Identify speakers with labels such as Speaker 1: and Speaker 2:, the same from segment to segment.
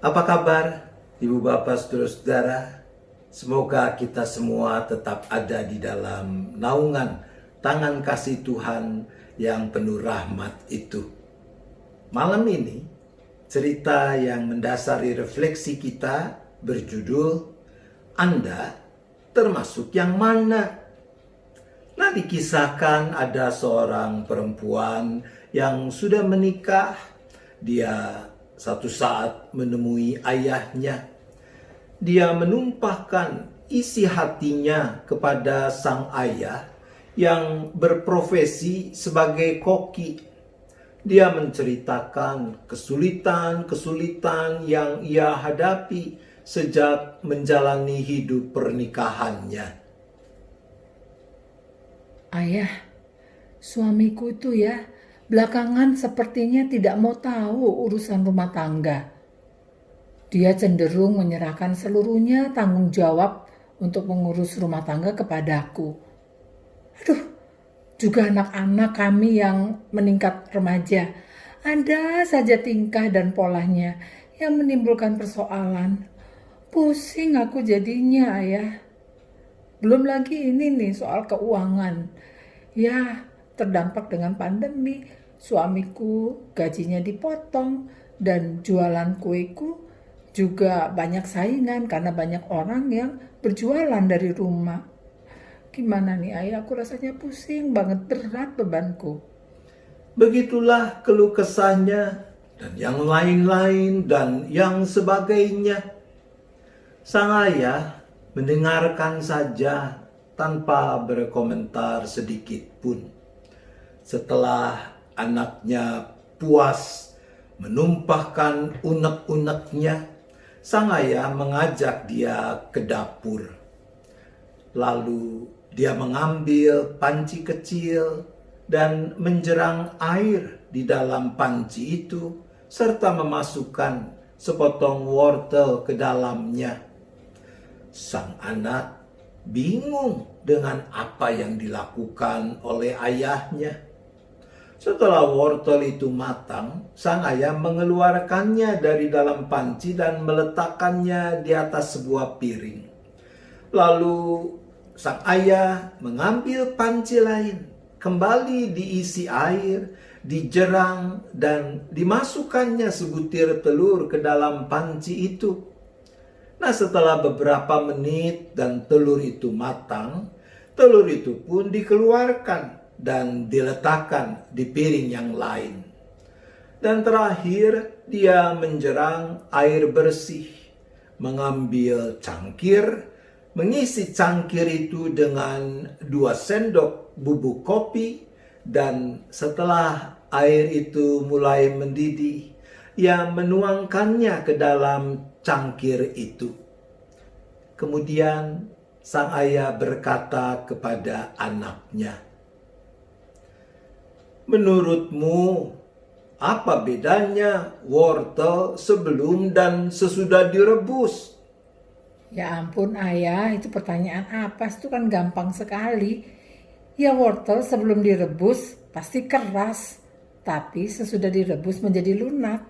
Speaker 1: Apa kabar, Ibu Bapak, Saudara-saudara? Semoga kita semua tetap ada di dalam naungan tangan kasih Tuhan yang penuh rahmat itu. Malam ini, cerita yang mendasari refleksi kita berjudul Anda termasuk yang mana? Nah, dikisahkan ada seorang perempuan yang sudah menikah. Dia satu saat menemui ayahnya. Dia menumpahkan isi hatinya kepada sang ayah yang berprofesi sebagai koki. Dia menceritakan kesulitan-kesulitan yang ia hadapi sejak menjalani hidup pernikahannya.
Speaker 2: Ayah, suamiku itu ya, belakangan sepertinya tidak mau tahu urusan rumah tangga. Dia cenderung menyerahkan seluruhnya tanggung jawab untuk mengurus rumah tangga kepadaku. Aduh, juga anak-anak kami yang meningkat remaja. Ada saja tingkah dan polanya yang menimbulkan persoalan. Pusing aku jadinya, ayah. Belum lagi ini nih soal keuangan. Ya, terdampak dengan pandemi. Suamiku gajinya dipotong dan jualan kueku juga banyak saingan karena banyak orang yang berjualan dari rumah. Gimana nih ayah, aku rasanya pusing banget, berat bebanku.
Speaker 1: Begitulah keluh kesahnya dan yang lain-lain dan yang sebagainya. Sang ayah mendengarkan saja tanpa berkomentar sedikit pun. Setelah anaknya puas menumpahkan unek-uneknya, sang ayah mengajak dia ke dapur. Lalu dia mengambil panci kecil dan menjerang air di dalam panci itu, serta memasukkan sepotong wortel ke dalamnya. Sang anak bingung dengan apa yang dilakukan oleh ayahnya. Setelah wortel itu matang, sang ayah mengeluarkannya dari dalam panci dan meletakkannya di atas sebuah piring. Lalu sang ayah mengambil panci lain, kembali diisi air, dijerang, dan dimasukkannya sebutir telur ke dalam panci itu. Nah, setelah beberapa menit dan telur itu matang, telur itu pun dikeluarkan dan diletakkan di piring yang lain. Dan terakhir, dia menjerang air bersih, mengambil cangkir, mengisi cangkir itu dengan 2 sendok bubuk kopi, dan setelah air itu mulai mendidih, ia menuangkannya ke dalam cangkir itu. Kemudian sang ayah berkata kepada anaknya, "Menurutmu, apa bedanya wortel sebelum dan sesudah direbus?"
Speaker 2: Ya ampun ayah, itu pertanyaan apa? Itu kan gampang sekali. Ya wortel sebelum direbus pasti keras, tapi sesudah direbus menjadi lunak.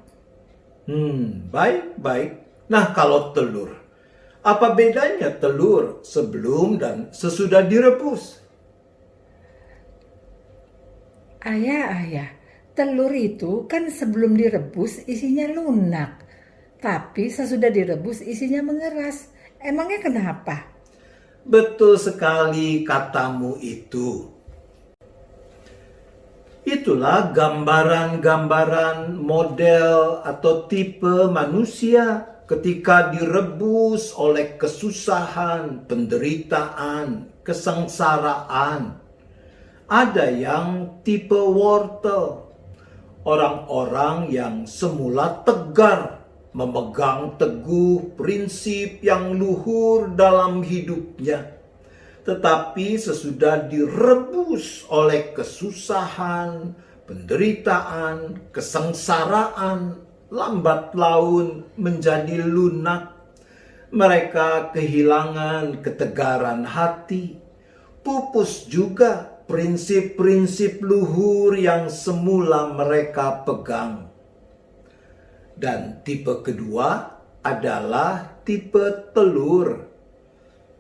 Speaker 1: Baik. Nah, kalau telur, apa bedanya telur sebelum dan sesudah direbus?
Speaker 2: Ayah, telur itu kan sebelum direbus isinya lunak, tapi sesudah direbus isinya mengeras. Emangnya kenapa?
Speaker 1: Betul sekali katamu itu. Itulah gambaran-gambaran model atau tipe manusia ketika direbus oleh kesusahan, penderitaan, kesengsaraan. Ada yang tipe wortel, orang-orang yang semula tegar, memegang teguh prinsip yang luhur dalam hidupnya. Tetapi sesudah direbus oleh kesusahan, penderitaan, kesengsaraan, lambat laun menjadi lunak. Mereka kehilangan ketegaran hati, pupus juga prinsip-prinsip luhur yang semula mereka pegang. Dan tipe kedua adalah tipe telur.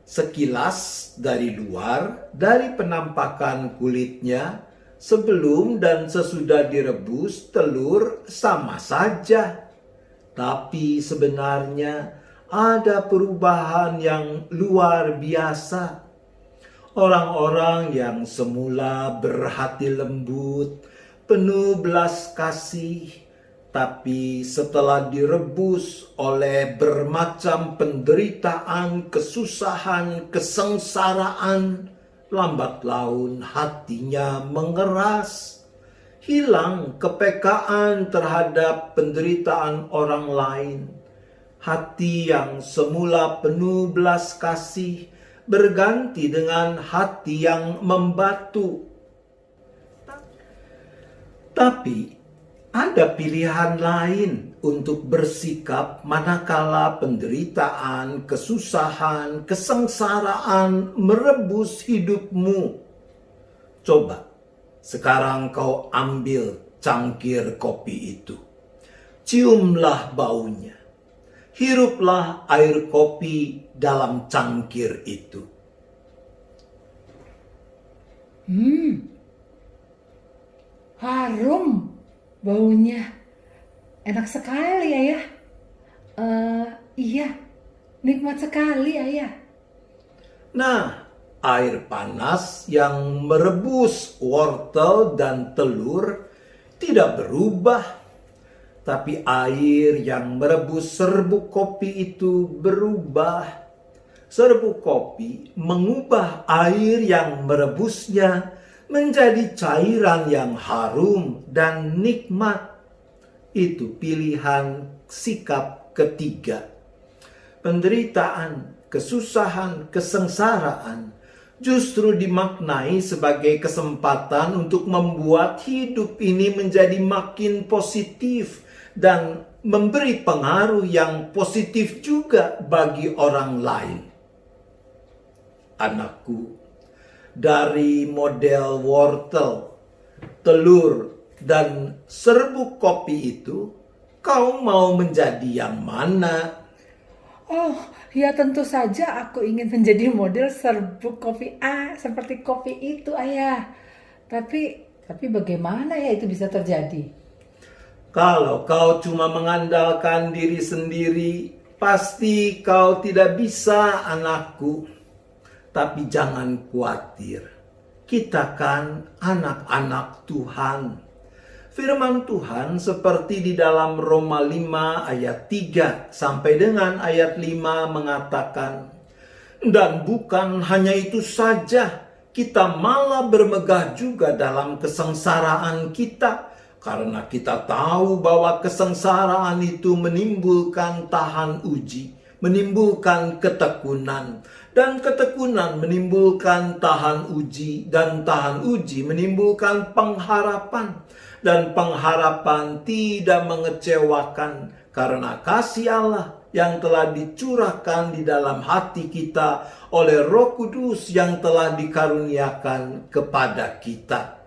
Speaker 1: Sekilas dari luar, dari penampakan kulitnya, sebelum dan sesudah direbus, telur sama saja. Tapi sebenarnya ada perubahan yang luar biasa. Orang-orang yang semula berhati lembut, penuh belas kasih, tapi setelah direbus oleh bermacam penderitaan, kesusahan, kesengsaraan, lambat laun hatinya mengeras. Hilang kepekaan terhadap penderitaan orang lain. Hati yang semula penuh belas kasih berganti dengan hati yang membatu. Tapi ada pilihan lain untuk bersikap manakala penderitaan, kesusahan, kesengsaraan merebus hidupmu. Coba sekarang kau ambil cangkir kopi itu. Ciumlah baunya. Hiruplah air kopi dalam cangkir itu.
Speaker 2: Harum baunya. Enak sekali, Ayah. Iya, nikmat sekali, Ayah.
Speaker 1: Nah, air panas yang merebus wortel dan telur tidak berubah. Tapi air yang merebus serbuk kopi itu berubah. Serbuk kopi mengubah air yang merebusnya menjadi cairan yang harum dan nikmat. Itu pilihan sikap ketiga. Penderitaan, kesusahan, kesengsaraan justru dimaknai sebagai kesempatan untuk membuat hidup ini menjadi makin positif dan memberi pengaruh yang positif juga bagi orang lain. Anakku, dari model wortel, telur, dan serbuk kopi itu, kau mau menjadi yang mana?
Speaker 2: Oh, ya tentu saja aku ingin menjadi model serbuk kopi seperti kopi itu, Ayah. Tapi bagaimana ya itu bisa terjadi?
Speaker 1: Kalau kau cuma mengandalkan diri sendiri, pasti kau tidak bisa, anakku. Tapi jangan khawatir. Kita kan anak-anak Tuhan. Firman Tuhan seperti di dalam Roma 5 ayat 3 sampai dengan ayat 5 mengatakan, dan bukan hanya itu saja, kita malah bermegah juga dalam kesengsaraan kita, karena kita tahu bahwa kesengsaraan itu menimbulkan tahan uji, menimbulkan ketekunan, dan ketekunan menimbulkan tahan uji, dan tahan uji menimbulkan pengharapan, dan pengharapan tidak mengecewakan, karena kasih Allah yang telah dicurahkan di dalam hati kita oleh Roh Kudus yang telah dikaruniakan kepada kita.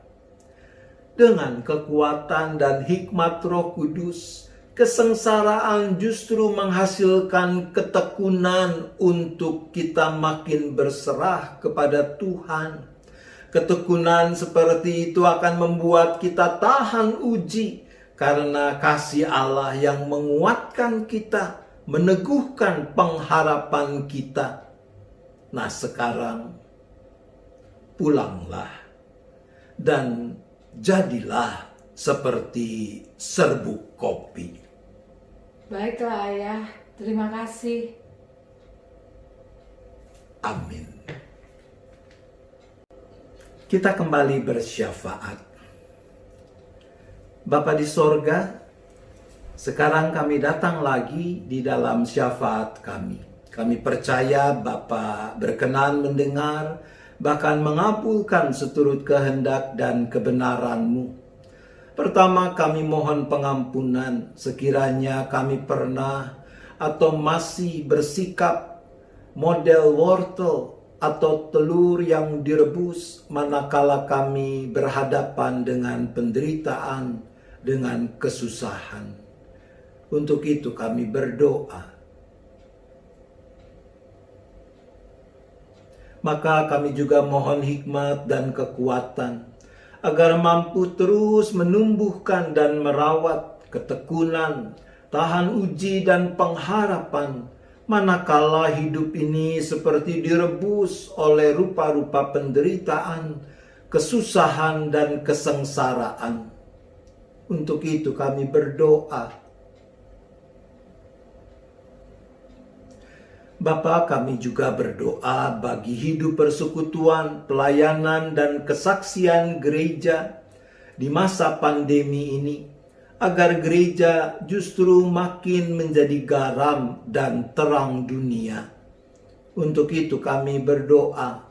Speaker 1: Dengan kekuatan dan hikmat Roh Kudus, kesengsaraan justru menghasilkan ketekunan untuk kita makin berserah kepada Tuhan. Ketekunan seperti itu akan membuat kita tahan uji, karena kasih Allah yang menguatkan kita, meneguhkan pengharapan kita. Nah, sekarang pulanglah dan jadilah seperti serbuk kopi.
Speaker 2: Baiklah, Ayah. Terima kasih.
Speaker 1: Amin. Kita kembali bersyafaat. Bapa di sorga, sekarang kami datang lagi di dalam syafaat kami. Kami percaya Bapa berkenan mendengar, bahkan mengabulkan seturut kehendak dan kebenaran-Mu. Pertama, kami mohon pengampunan sekiranya kami pernah atau masih bersikap model wortel atau telur yang direbus manakala kami berhadapan dengan penderitaan, dengan kesusahan. Untuk itu kami berdoa, Maka kami juga mohon hikmat dan kekuatan, agar mampu terus menumbuhkan dan merawat ketekunan, tahan uji dan pengharapan, manakala hidup ini seperti direbus oleh rupa-rupa penderitaan, kesusahan dan kesengsaraan. Untuk itu kami berdoa. Bapa, kami juga berdoa bagi hidup persekutuan, pelayanan, dan kesaksian gereja di masa pandemi ini, agar gereja justru makin menjadi garam dan terang dunia. Untuk itu kami berdoa.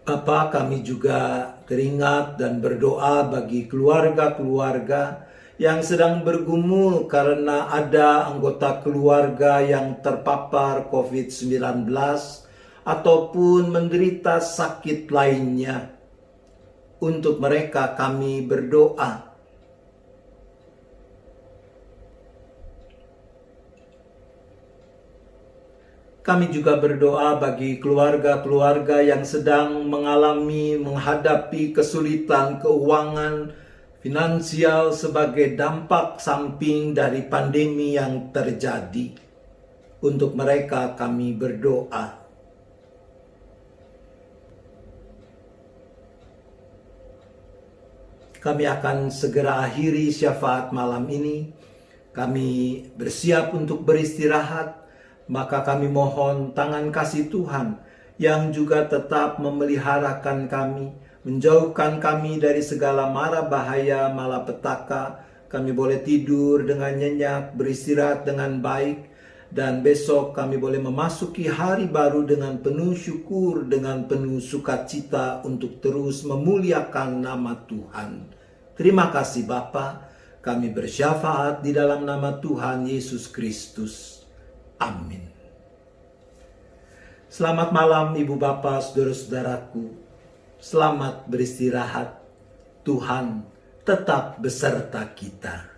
Speaker 1: Bapa, kami juga teringat dan berdoa bagi keluarga-keluarga yang sedang bergumul karena ada anggota keluarga yang terpapar COVID-19 ataupun menderita sakit lainnya. Untuk mereka kami berdoa. Kami juga berdoa bagi keluarga-keluarga yang sedang menghadapi kesulitan keuangan, finansial sebagai dampak samping dari pandemi yang terjadi. Untuk mereka kami berdoa. Kami akan segera akhiri syafaat malam ini. Kami bersiap untuk beristirahat. Maka kami mohon tangan kasih Tuhan yang juga tetap memeliharakan kami, menjauhkan kami dari segala mara bahaya malapetaka. Kami boleh tidur dengan nyenyak, beristirahat dengan baik, dan besok kami boleh memasuki hari baru dengan penuh syukur, dengan penuh sukacita untuk terus memuliakan nama Tuhan. Terima kasih Bapa, kami bersyafaat di dalam nama Tuhan Yesus Kristus. Amin. Selamat malam Ibu Bapak, saudara-saudaraku. Selamat beristirahat. Tuhan tetap beserta kita.